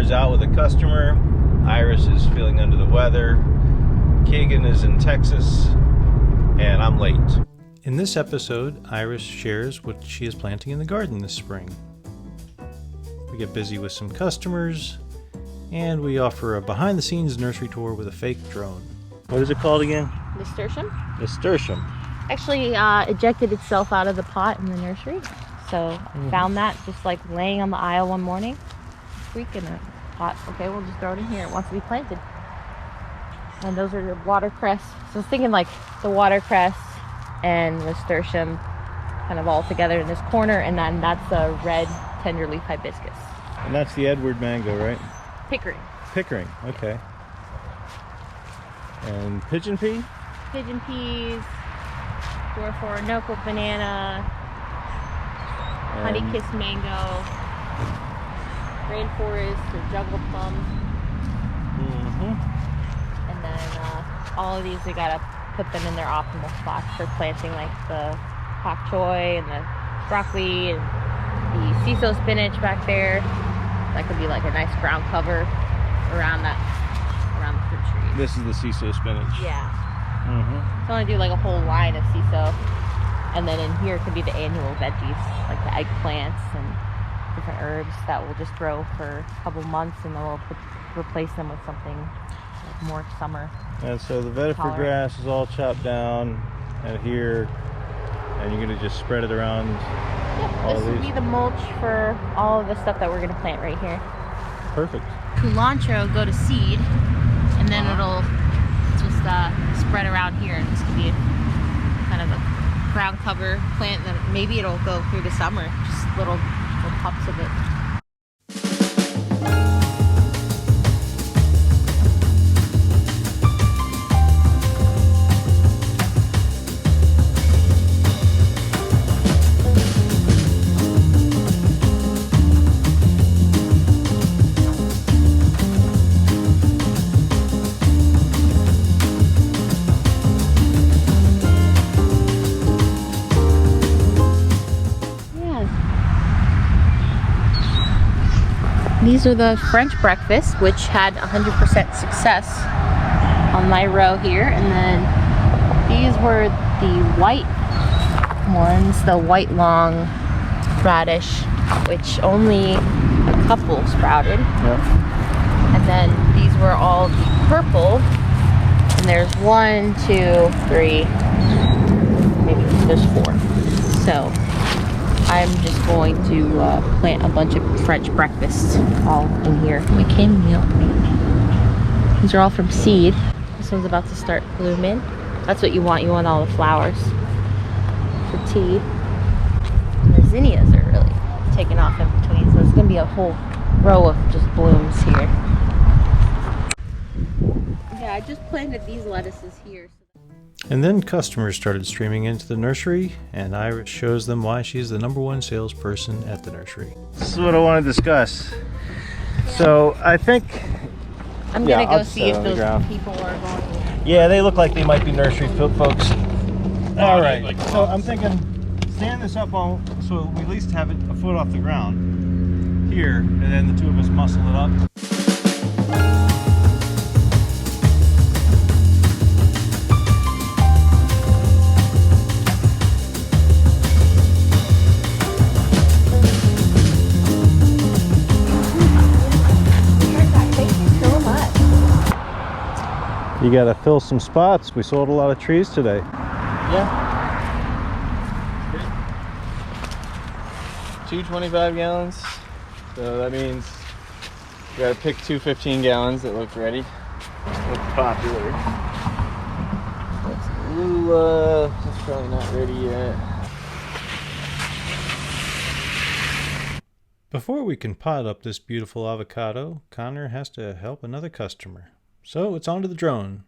is out with a customer. Iris is feeling under the weather. Kagan is in Texas, and I'm late. In this episode, Iris shares what she is planting in the garden this spring. We get busy with some customers, and we offer a behind-the-scenes nursery tour with a fake drone. What is it called again? Nasturtium. Nasturtium. Actually ejected itself out of the pot in the nursery. So I found that just like laying on the aisle one morning. Freaking it. Thought, okay, we'll just throw it in here. It wants to be planted. And those are the watercress. So I was thinking like the watercress and nasturtium kind of all together in this corner. And then that's the red tender leaf hibiscus. And that's the Edward mango, right? Pickering. Pickering, okay. And pigeon pea? Pigeon peas, dwarf Orinoco banana, honey-kissed mango, rainforest or jungle plum. And then all of these, we gotta put them in their optimal spots for planting, like the pak choi and the broccoli and the shiso spinach back there. That could be like a nice ground cover around the fruit trees. This is the shiso spinach. Yeah. So I want to do like a whole line of shiso, and then in here could be the annual veggies, like the eggplants and different herbs that we'll just grow for a couple months, and then we'll replace them with something like more summer. And so the vetiver grass is all chopped down and here, and you're gonna just spread it around. Yep, this will be the mulch for all of the stuff that we're gonna plant right here. Perfect. Cilantro go to seed, and then it'll just spread around here, and this could be kind of a ground cover plant. Then maybe it'll go through the summer, just little pups of it. These are the French breakfast, which had 100% success on my row here. And then these were the white ones, the white long radish, which only a couple sprouted. Yep. And then these were all the purple. And there's 1, 2, 3, maybe there's 4. So I'm just going to plant a bunch of French breakfasts all in here. These are all from seed. This one's about to start blooming. That's what you want. You want all the flowers for tea. And the zinnias are really taking off in between, so it's going to be a whole row of just blooms here. Yeah, I just planted these lettuces here. And then customers started streaming into the nursery, and Iris shows them why she's the #1 salesperson at the nursery. This is what I want to discuss. So I think I'm gonna go see if those people are going. Yeah, they look like they might be nursery folks. All right, so I'm thinking stand this up on so we at least have it a foot off the ground here, and then the two of us muscle it up. You gotta fill some spots. We sold a lot of trees today. Yeah. 2 25 gallons. So that means you gotta pick 2 15 gallons that look ready. Look popular. That's Lula. That's probably not ready yet. Before we can pot up this beautiful avocado, Connor has to help another customer. So it's on to the drone.